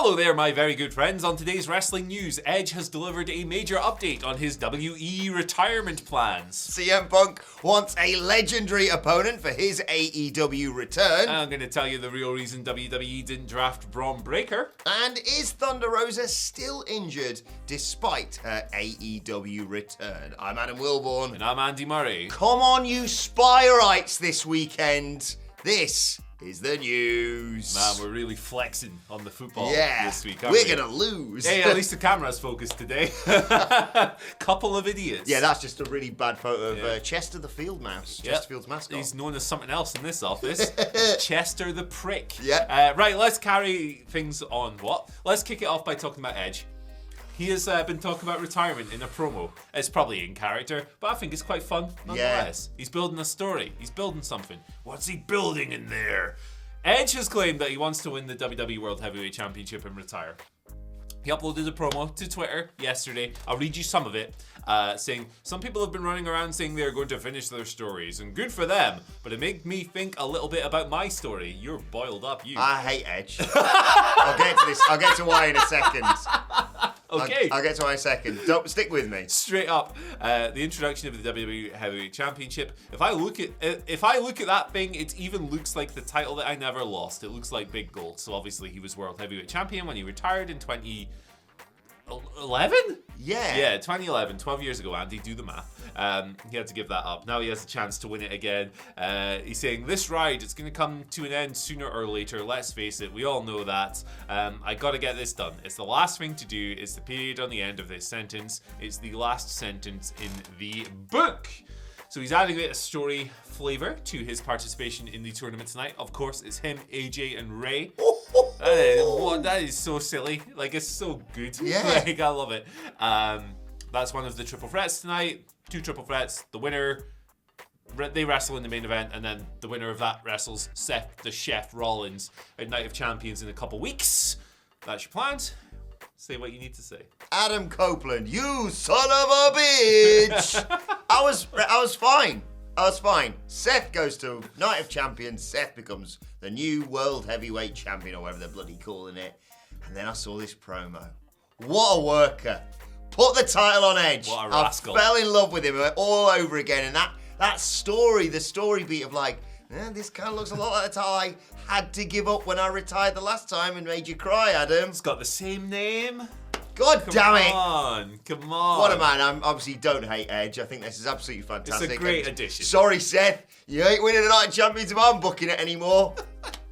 Hello there, my very good friends. On today's wrestling news, Edge has delivered a major update on his WE retirement plans. CM Punk wants a legendary opponent for his AEW return. I'm going to tell you the real reason WWE didn't draft Bron Breakker. And is Thunder Rosa still injured despite her AEW return? I'm Adam Wilborn. And I'm Andy Murray. Come on, you Spyrites, this weekend. This is the news. Man, we're really flexing on the football this week, aren't we're we? going to lose. Hey, at least the camera's focused today. Couple of idiots. Yeah, that's just a really bad photo of Chester the Field Mouse. Yep. Chesterfield's mascot. He's known as something else in this office. Chester the Prick. Yeah. Right, let's carry things on. Let's kick it off by talking about Edge. He has been talking about retirement in a promo. It's probably in character, but I think it's quite fun nonetheless. He's building a story. He's building something. What's he building in there? Edge has claimed that he wants to win the WWE World Heavyweight Championship and retire. He uploaded a promo to Twitter yesterday. I'll read you some of it, saying, "Some people have been running around saying they're going to finish their stories, and good for them, but it made me think a little bit about my story." You're boiled up, you. I hate Edge. I'll get to this. I'll get to why in a second. Okay. I'll get to why in a second. Don't stick with me. Straight up, the introduction of the WWE Heavyweight Championship. If I look at that thing, it even looks like the title that I never lost. It looks like big gold. So obviously he was World Heavyweight Champion when he retired in 2011? Yeah, 2011, 12 years ago, Andy, do the math. He had to give that up. Now he has a chance to win it again. He's saying, "This ride, it's going to come to an end sooner or later. Let's face it, we all know that. I got to get this done. It's the last thing to do. It's the period on the end of this sentence. It's the last sentence in the book." So he's adding a bit of story flavor to his participation in the tournament tonight. Of course, it's him, AJ, and Ray. That is so silly. Like, it's so good. Yeah. Like, I love it. That's one of the triple threats tonight. 2 triple threats. The winner, they wrestle in the main event, and then the winner of that wrestles Seth the Chef Rollins at Night of Champions in a couple weeks. That's your plans. Say what you need to say. Adam Copeland, you son of a bitch. I was fine. Seth goes to Night of Champions. Seth becomes the new World Heavyweight Champion, or whatever they're bloody calling it. And then I saw this promo. What a worker. Put the title on Edge. What a rascal. I fell in love with him all over again. And that story, the story beat of like, this kind of looks a lot like the title I had to give up when I retired the last time and made you cry, Adam. It's got the same name. God damn it. Come on. What a man. I obviously don't hate Edge. I think this is absolutely fantastic. It's a great addition. Sorry, Seth. You ain't winning the Night of Champions if I'm booking it anymore.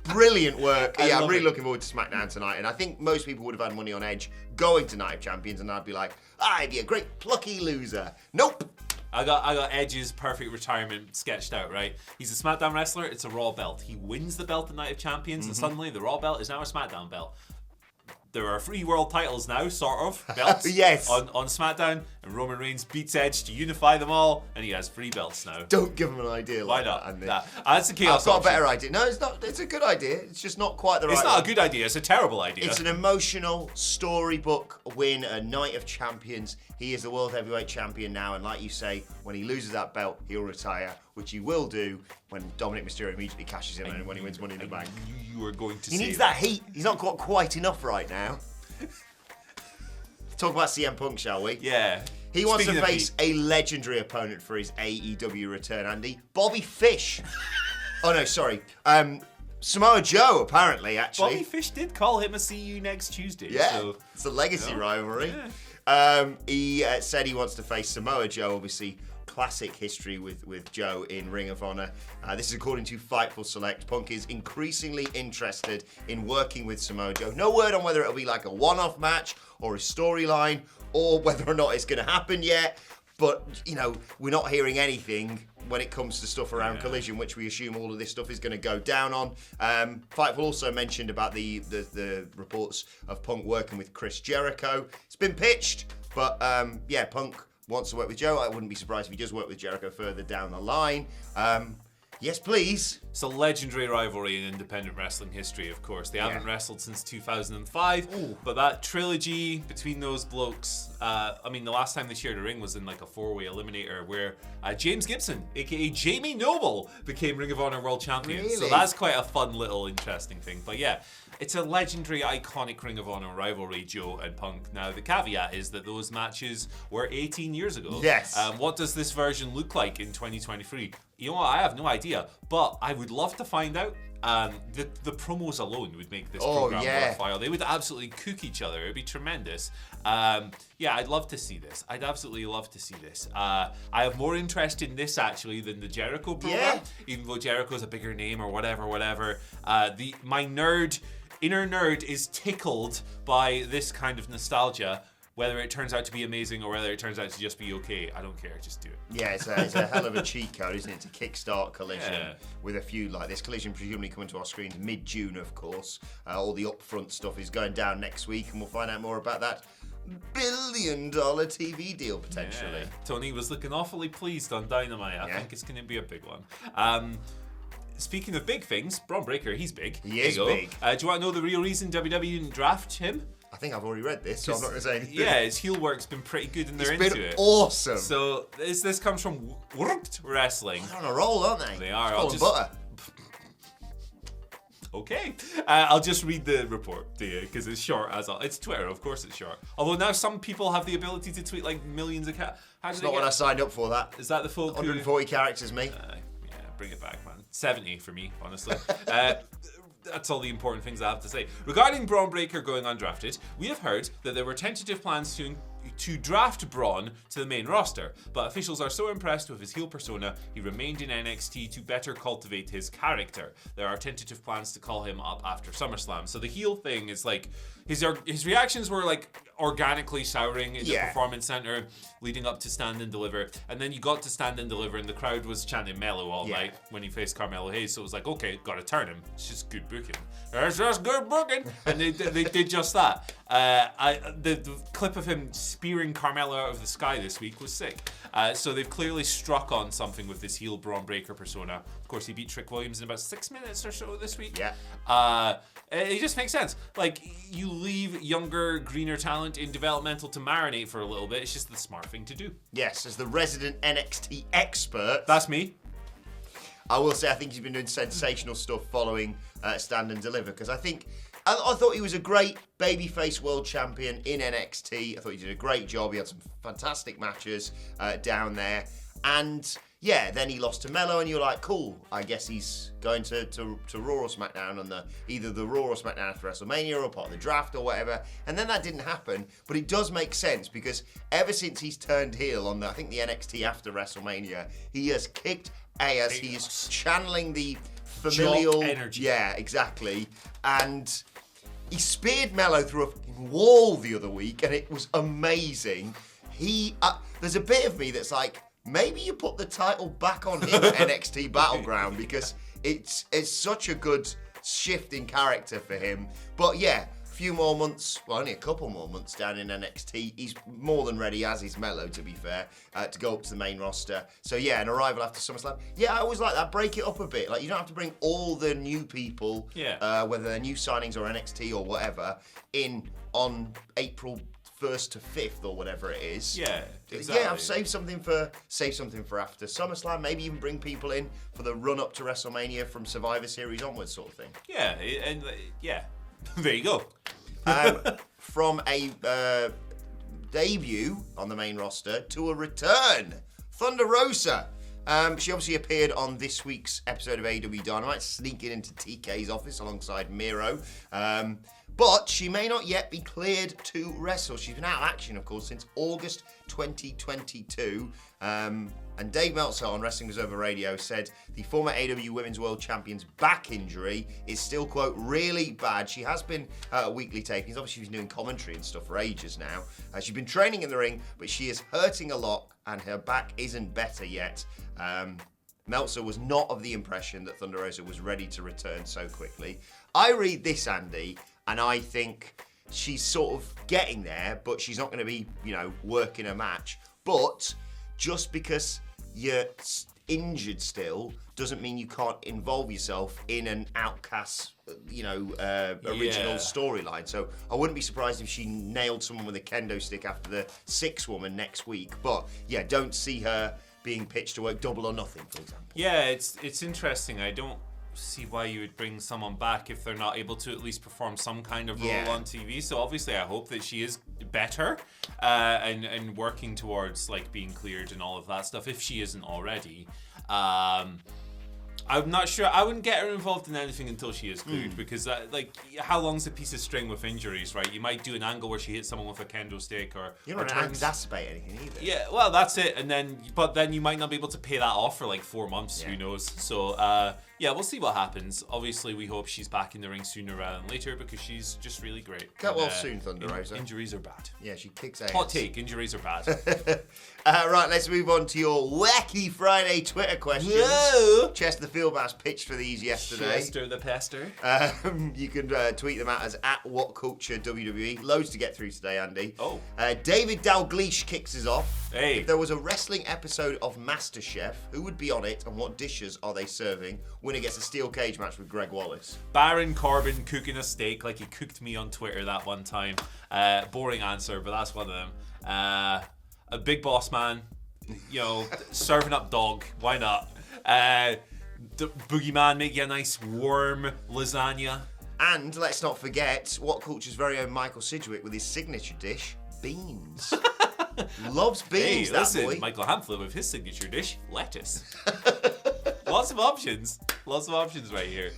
Brilliant work. I'm really looking forward to SmackDown tonight. And I think most people would have had money on Edge going to Night of Champions. And I'd be like, I'd be a great plucky loser. Nope. I got Edge's perfect retirement sketched out, right? He's a SmackDown wrestler. It's a Raw belt. He wins the belt at Night of Champions, and suddenly the Raw belt is now a SmackDown belt. There are 3 world titles now, sort of, belts yes. on SmackDown, and Roman Reigns beats Edge to unify them all, and he has 3 belts now. Don't give him an idea Why like not? that, Andy. That's a chaos I've got option. a better idea. No, it's not. It's a good idea. It's just not quite the right It's not one. a good idea. It's a terrible idea. It's an emotional storybook win, a Night of Champions. He is the World Heavyweight Champion now, and like you say, when he loses that belt, he'll retire, which he will do when Dominic Mysterio immediately cashes in and when he wins Money in the Bank. You were going to He say needs that heat. He's not got quite enough right now. Talk about CM Punk, shall we? Yeah. He wants Speaking to of face a legendary opponent for his AEW return, Andy. Bobby Fish. Oh, no, sorry. Samoa Joe, apparently, actually. Bobby Fish did call him a see you next Tuesday. Yeah, So. it's a legacy rivalry. Yeah. He said he wants to face Samoa Joe, obviously classic history with Joe in Ring of Honor. This is according to Fightful Select. Punk is increasingly interested in working with Samoa Joe. No word on whether it'll be like a one-off match or a storyline or whether or not it's going to happen yet. But, you know, we're not hearing anything when it comes to stuff around Collision, which we assume all of this stuff is going to go down on. Fightful also mentioned about the reports of Punk working with Chris Jericho. It's been pitched, but Punk wants to work with Joe. I wouldn't be surprised if he does work with Jericho further down the line. Yes, please. It's a legendary rivalry in independent wrestling history, of course. They haven't wrestled since 2005, but that trilogy between those blokes, the last time they shared a ring was in like a 4-way eliminator where James Gibson, aka Jamie Noble, became Ring of Honor World Champion. Really? So that's quite a fun little interesting thing. But yeah, it's a legendary, iconic Ring of Honor rivalry, Joe and Punk. Now, the caveat is that those matches were 18 years ago. Yes. What does this version look like in 2023? You know what? I have no idea, but I would love to find out. The promos alone would make this program worthwhile. They would absolutely cook each other. It would be tremendous. I'd love to see this. I'd absolutely love to see this. I have more interest in this actually than the Jericho program, even though Jericho's a bigger name or whatever. My inner nerd is tickled by this kind of nostalgia. Whether it turns out to be amazing or whether it turns out to just be okay, I don't care. Just do it. Yeah, it's a hell of a cheat code, isn't it, to kickstart Collision with a feud like this. Collision presumably coming to our screens mid-June, of course. All the upfront stuff is going down next week, and we'll find out more about that billion-dollar TV deal, potentially. Yeah. Tony was looking awfully pleased on Dynamite. I think it's going to be a big one. Speaking of big things, Bron Breakker, he's big. He is big. Do you want to know the real reason WWE didn't draft him? I think I've already read this, so I'm not going to say anything. Yeah, his heel work's been pretty good and they're into it. It's been awesome. So this comes from Worked Wrestling. They're on a roll, aren't they? They are. It's butter. Okay. I'll just read the report to you because it's short as all. It's Twitter, of course it's short. Although now some people have the ability to tweet like millions of That's not what I signed up for, that. Is that the full 140 characters, me? Bring it back, man. 70 for me, honestly. That's all the important things I have to say. Regarding Bron Breakker going undrafted, we have heard that there were tentative plans to draft Bron to the main roster, but officials are so impressed with his heel persona, he remained in NXT to better cultivate his character. There are tentative plans to call him up after SummerSlam. So the heel thing is like, his reactions were like organically souring in the Performance Center leading up to Stand and Deliver, and then you got to Stand and Deliver and the crowd was chanting Mello all night when he faced Carmelo Hayes, so it was like, okay, gotta turn him. It's just good booking. It's just good booking. And they did just that. The clip of him spearing Carmelo out of the sky this week was sick. So they've clearly struck on something with this heel Bron Breakker persona. Of course, he beat Trick Williams in about 6 minutes or so this week. Yeah. It just makes sense. Like, you leave younger, greener talent in developmental to marinate for a little bit. It's just the smart thing to do. Yes, as the resident NXT expert. That's me. I will say I think he's been doing sensational stuff following Stand and Deliver, because I thought he was a great babyface world champion in NXT. I thought he did a great job. He had some fantastic matches down there. And yeah, then he lost to Mello, and you're like, cool, I guess he's going to Raw or SmackDown on either the Raw or SmackDown after WrestleMania or part of the draft or whatever. And then that didn't happen, but it does make sense because ever since he's turned heel on the NXT after WrestleMania, he has kicked ass. He is channeling the familial Jock energy. Yeah, exactly. And he speared Mello through a fucking wall the other week, and it was amazing. There's a bit of me that's like, maybe you put the title back on him at NXT Battleground, because it's such a good shift in character for him. But yeah, a few more months, well, only a couple more months down in NXT. He's more than ready, as is Mello, to be fair, to go up to the main roster. So yeah, an arrival after SummerSlam. Yeah, I always like that. Break it up a bit. Like, you don't have to bring all the new people, whether they're new signings or NXT or whatever, in on April 1st to 5th or whatever it is. Yeah, exactly. Yeah, I've saved something for after SummerSlam. Maybe even bring people in for the run up to WrestleMania from Survivor Series onwards, sort of thing. Yeah, and there you go. From a debut on the main roster to a return, Thunder Rosa. She obviously appeared on this week's episode of AEW Dynamite, sneaking into TK's office alongside Miro. But she may not yet be cleared to wrestle. She's been out of action, of course, since August 2022. And Dave Meltzer on Wrestling Observer Radio said the former AEW Women's World Champion's back injury is still, quote, really bad. She has been weekly tapings. Obviously, she's been doing commentary and stuff for ages now. She's been training in the ring, but she is hurting a lot, and her back isn't better yet. Meltzer was not of the impression that Thunder Rosa was ready to return so quickly. I read this, Andy, and I think she's sort of getting there, but she's not going to be, working a match. But just because you're injured still doesn't mean you can't involve yourself in an outcast, original storyline. So I wouldn't be surprised if she nailed someone with a kendo stick after the 6 woman next week. But yeah, don't see her being pitched to work Double or Nothing, for example. Yeah, it's interesting. I don't see why you would bring someone back if they're not able to at least perform some kind of role on TV. So obviously I hope that she is better and working towards like being cleared and all of that stuff if she isn't already. I'm not sure. I wouldn't get her involved in anything until she is cleared because, how long's a piece of string with injuries, right? You might do an angle where she hits someone with a kendo stick or... You don't want to exacerbate anything either. Yeah, well, that's it. But then you might not be able to pay that off for like 4 months. Yeah. Who knows? So, we'll see what happens. Obviously, we hope she's back in the ring sooner rather than later because she's just really great. Get well soon, Thunder Rosa. Injuries are bad. Yeah, she kicks ass. Hot take, injuries are bad. Right, let's move on to your wacky Friday Twitter questions. Whoa! Chester the Fieldmouse pitched for these yesterday. Chester the Pester. You can tweet them out as @WhatCulture WWE. Loads to get through today, Andy. Oh. David Dalgleish kicks us off. Hey. If there was a wrestling episode of MasterChef, who would be on it and what dishes are they serving? Winner gets a steel cage match with Greg Wallace. Baron Corbin cooking a steak like he cooked me on Twitter that one time. Boring answer, but that's one of them. A big boss man, serving up dog. Why not? The boogeyman make you a nice warm lasagna. And let's not forget WhatCulture's very own Michael Sidgwick with his signature dish, beans. Loves beans, hey, that listen, boy. Michael Hamflett with his signature dish, lettuce. Lots of options. Lots of options right here.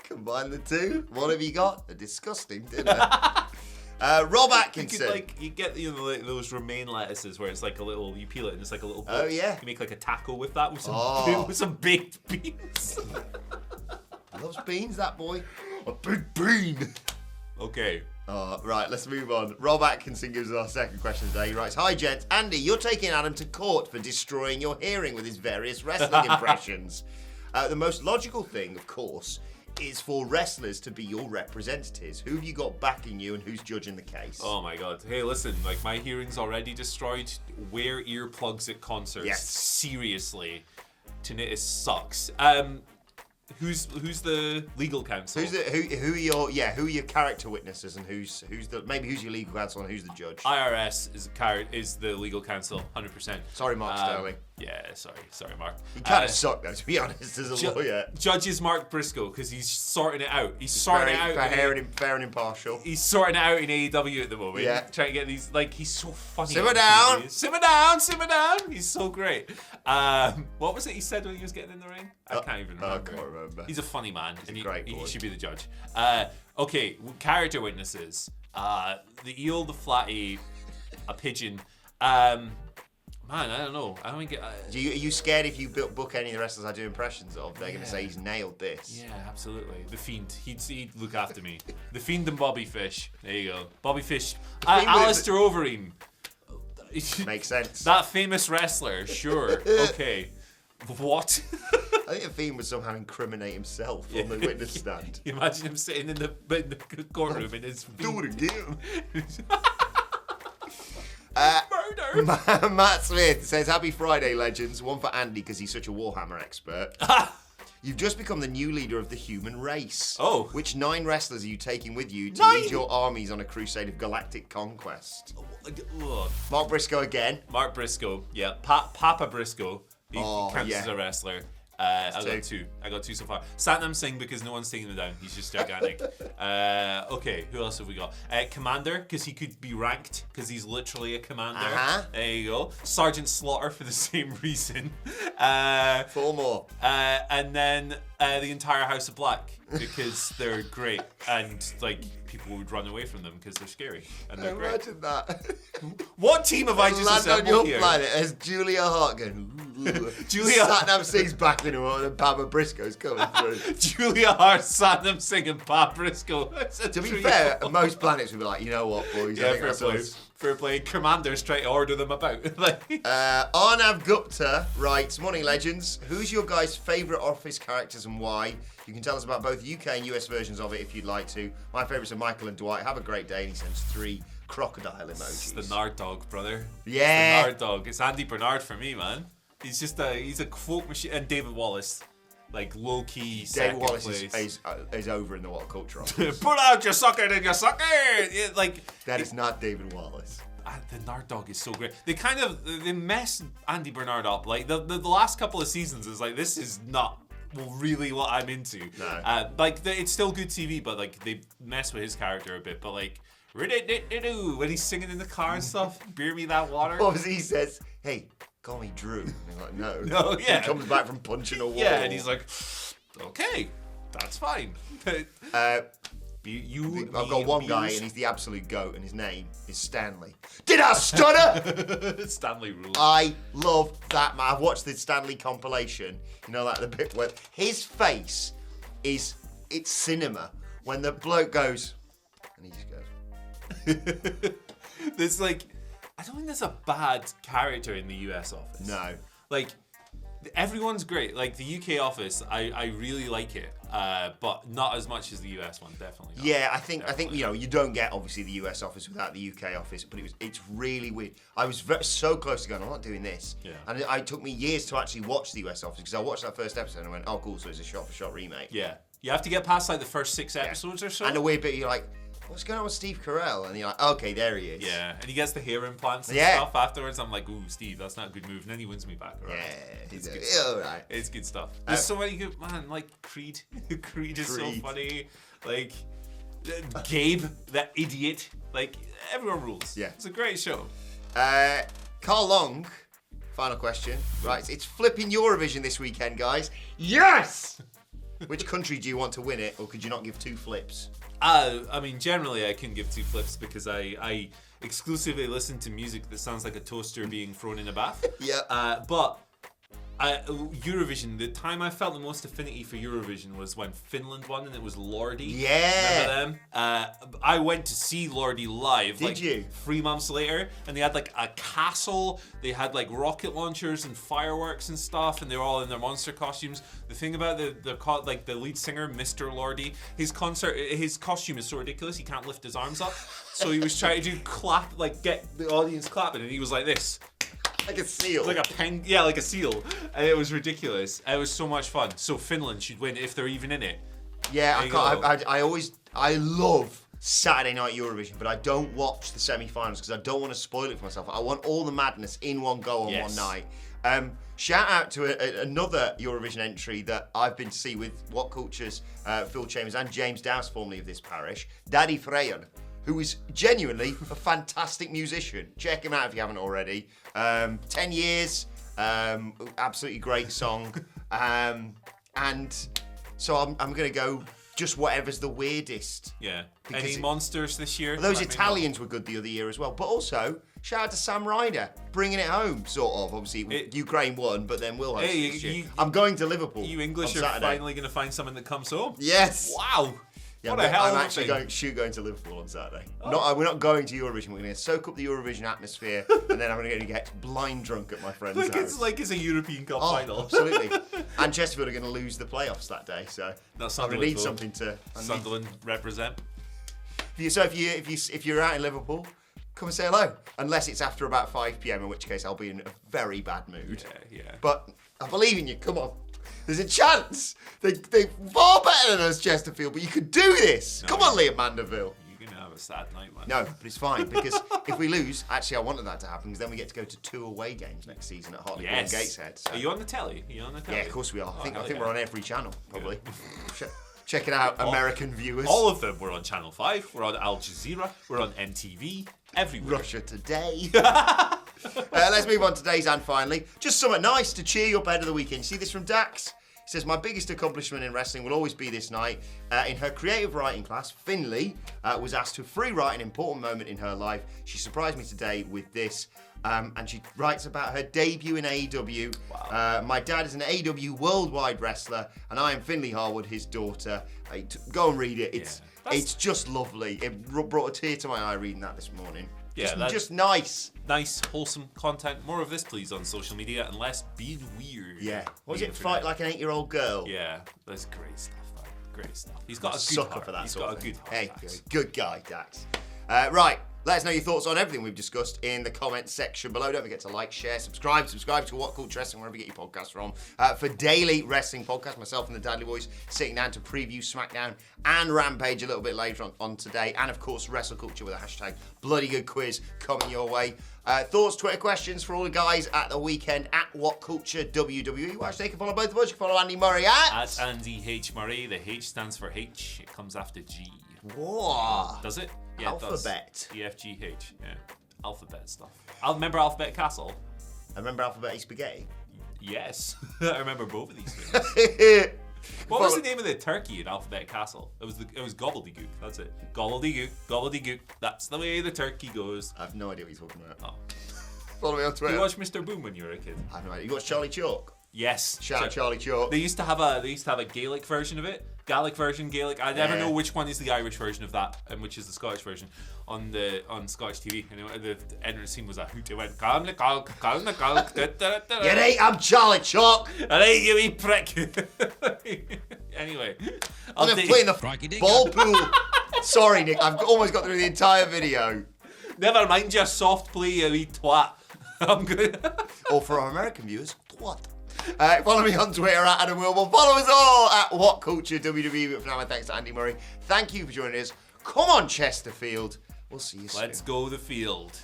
Combine the two. What have you got? A disgusting dinner. Rob Atkinson. You get those romaine lettuces where it's like a little, you peel it and it's like a little book. Oh yeah. You make like a taco with that with some baked beans. Loves beans, that boy. A big bean. Okay. Right, let's move on. Rob Atkinson gives us our second question today. He writes, "Hi gents, Andy, you're taking Adam to court for destroying your hearing with his various wrestling impressions. The most logical thing, of course, is for wrestlers to be your representatives. Who have you got backing you and who's judging the case?" Oh my god. Hey, listen, my hearing's already destroyed. Wear earplugs at concerts. Yes. Seriously. Tinnitus sucks. Who's the legal counsel? Who are your character witnesses and who's your legal counsel and who's the judge? IRS is the legal counsel, 100%. Sorry, Mark Sterling. Yeah, sorry, Mark. He kind of sucked though, to be honest, as a lawyer. Judge is Mark Briscoe because he's sorting it out. He's sorting it out. Fair and impartial. He's sorting it out in AEW at the moment. Yeah. Trying to get these, he's so funny. Simmer down. Simmer down. He's so great. What was it he said when he was getting in the ring? I can't even remember. I can't remember. He's a funny man. He's a great boy. He should be the judge. Okay, character witnesses. The eel, the flatty, a pigeon. Man, I don't know. I don't get. Are you scared if you book any of the wrestlers I do impressions of, they're going to say he's nailed this? Yeah, absolutely. The Fiend. He'd look after me. The Fiend and Bobby Fish. There you go. Bobby Fish. Alistair Overeem. Makes sense. That famous wrestler. Sure. Okay. What? I think the Fiend would somehow incriminate himself on the witness stand. You imagine him sitting in the courtroom in his Do it again. Murder. Matt Smith says, "Happy Friday, legends. One for Andy because he's such a Warhammer expert. You've just become the new leader of the human race. Oh. Which 9 wrestlers are you taking with you to 9? lead your armies on a crusade of galactic conquest?" Ugh. Mark Briscoe again. Mark Briscoe. Yeah. Papa Briscoe. He counts as a wrestler. I got two so far. Satnam Singh because no one's taking him down. He's just gigantic. Okay, who else have we got? Commander, because he could be ranked, because he's literally a commander. There you go. Sergeant Slaughter for the same reason. 4 more. And then the entire House of Black, because they're great. And, people would run away from them because they're scary. And they're great. Imagine that. What team have I just assembled on your here? planet as Julia Hart going, Julia Satnam Singh's backing him up and Papa Briscoe's coming through. Julia Hart, Satnam Singh, and Papa Briscoe. To be fair, most planets would be like, you know what, boys? Yeah, fair play. Commanders try to order them about. Arnav Gupta writes, "Morning, legends. Who's your guys' favourite Office characters and why? You can tell us about both UK and US versions of it if you'd like to. My favourites are Michael and Dwight. Have a great day." And he sends 3 crocodile emojis. It's the Nard dog, brother. Yeah. It's the Nard dog. It's Andy Bernard for me, man. He's just he's a quote machine. And David Wallace, like low key. David Wallace is over in the WhatCulture office. Pull out your socket and your socket. Like that is not David Wallace. The Nard Dog is so great. They mess Andy Bernard up. Like the last couple of seasons is like, this is not really what I'm into. No. It's still good TV, but like they mess with his character a bit. But like when he's singing in the car and stuff, beer me that water. Obviously he says, "Hey, call me Drew." And he's like, "No." No, yeah. He comes back from punching a wall. Yeah, and he's like, "Okay, that's fine." I've got one guy, and he's the absolute goat, and his name is Stanley. Did I stutter? Stanley rules. I love that man. I've watched the Stanley compilation. You know, like the bit where his face it's cinema. When the bloke goes, and he just goes. There's like, I don't think there's a bad character in the US office. No. Like, everyone's great. Like, the UK office, I really like it. But not as much as the US one, definitely not. Yeah, I think you know, you don't get obviously the US office without the UK office, but it's really weird. I was so close to going, I'm not doing this. Yeah. And it took me years to actually watch the US office because I watched that first episode and I went, oh cool, so it's a shot-for-shot remake. Yeah. You have to get past like the first 6 episodes or so. And a weird bit, you're like, what's going on with Steve Carell? And you're like, okay, there he is. Yeah, and he gets the hair implants and stuff afterwards. I'm like, ooh, Steve, that's not a good move. And then he wins me back. Right? Yeah, it's good. All right. It's good stuff. There's so many good, man, like Creed. Creed is so funny. Like, Gabe, that idiot. Like, everyone rules. Yeah. It's a great show. Carl Long, final question. Right, it's flipping Eurovision this weekend, guys. Yes! Which country do you want to win it, or could you not give 2 flips? I mean, generally I can give 2 flips because I exclusively listen to music that sounds like a toaster being thrown in a bath. Yeah. But Eurovision, the time I felt the most affinity for Eurovision was when Finland won, and it was Lordi. Yeah. Remember them? I went to see Lordi live. Did you? 3 months later, and they had like a castle. They had like rocket launchers and fireworks and stuff, and they were all in their monster costumes. The thing about the lead singer, Mr. Lordi, his costume is so ridiculous he can't lift his arms up. So he was trying to get the audience clapping, and he was like this. Like a seal. Like a seal. And it was ridiculous. It was so much fun. So Finland should win if they're even in it. Yeah, I love Saturday night Eurovision, but I don't watch the semi-finals because I don't want to spoil it for myself. I want all the madness in one go on one night. Shout out to another Eurovision entry that I've been to see with WhatCulture's Phil Chambers and James Dowse, formerly of this parish, Daddy Freyr, who is genuinely a fantastic musician. Check him out if you haven't already. 10 years, absolutely great song. And so I'm going to go just whatever's the weirdest. Yeah. Any monsters this year? Those Italians were good the other year as well. But also, shout out to Sam Ryder, bringing it home, sort of. Obviously, Ukraine won, but then we'll host this year. I'm going to Liverpool. You English are finally going to find someone that comes home? Yes. Wow. Yeah, what a hell I'm of a actually thing. going to Liverpool on Saturday. Oh. We're not going to Eurovision. We're going to soak up the Eurovision atmosphere, and then I'm going to get blind drunk at my friend's house. It's a European Cup final. Absolutely. And Chesterfield are going to lose the playoffs that day, so I'm going to need something to. Sunderland represent. If you're out in Liverpool, come and say hello. Unless it's after about 5 p.m, in which case I'll be in a very bad mood. Yeah. But I believe in you. Come on. There's a chance. They're far better than us, Chesterfield, but you could do this. Come on, Liam Mandeville. You're going to have a sad night, man. No, but it's fine, because if we lose, actually I wanted that to happen, because then we get to go to 2 away games next season at Hartlepool and Gateshead. So. Are you on the telly? Yeah, of course we are. I think we're on every channel, probably. Check it out, American viewers. All of them. We're on Channel 5, we're on Al Jazeera, we're on MTV, everywhere. Russia Today. Let's move on to today's and finally. Just something nice to cheer you up ahead of the weekend. You see this from Dax? He says, my biggest accomplishment in wrestling will always be this night. In her creative writing class, Finley was asked to free write an important moment in her life. She surprised me today with this. And she writes about her debut in AEW. Wow. My dad is an AEW worldwide wrestler, and I am Finley Harwood, his daughter. Go and read it. It's just lovely. It brought a tear to my eye reading that this morning. Yeah, just nice. Nice, wholesome content. More of this, please, on social media, and less being weird. Yeah. Was it Fight Like an 8-year-old girl? Yeah, that's great stuff, man. Great stuff. He's got a good sucker heart. for that. He's got a good heart. Hey, good guy, Dax. Right. Let us know your thoughts on everything we've discussed in the comments section below. Don't forget to like, share, subscribe to WhatCulture Wrestling, wherever you get your podcasts from. For daily wrestling podcasts, myself and the Dudley Boys sitting down to preview SmackDown and Rampage a little bit later on today. And of course, WrestleCulture with a hashtag Bloody Good Quiz coming your way. Thoughts, Twitter questions for all the guys at the weekend at WhatCulture WWE. Well, actually, you can follow both of us. You can follow Andy Murray at Andy H. Murray. The H stands for H. It comes after G. Whoa. Does it? Yeah, Alphabet. It does. EFGH. Yeah. Alphabet stuff. I remember Alphabet Castle. I remember Alphabet Spaghetti. Yes. I remember both of these things. What was the name of the turkey in Alphabet Castle? It was gobbledygook. That's it. Gobbledygook. Gobbledygook. That's the way the turkey goes. I have no idea what you're talking about. Oh. Follow me on Twitter. Did you watch Mr. Boom when you were a kid? I have no idea. You watch Charlie Chalk? Yes. Shout out Charlie Chalk. They used to have a Gaelic version of it. Gaelic version, Gaelic. I never know which one is the Irish version of that and which is the Scottish version on Scottish TV. You know, the entrance scene was a hoot. It went Calm Calk. Get eight, I'm Charlie Chalk. I hate you, wee prick. Anyway, I'm gonna play in the ball pool. Sorry, Nick. I've almost got through the entire video. Never mind your soft play, you wee twat. I'm good. Or for our American viewers, twat. Follow me on Twitter at Adam Wilmore. Follow us all at WhatCulture WWE. But for now, thanks to Andy Murray. Thank you for joining us. Come on, Chesterfield. We'll see you soon. Let's go the field.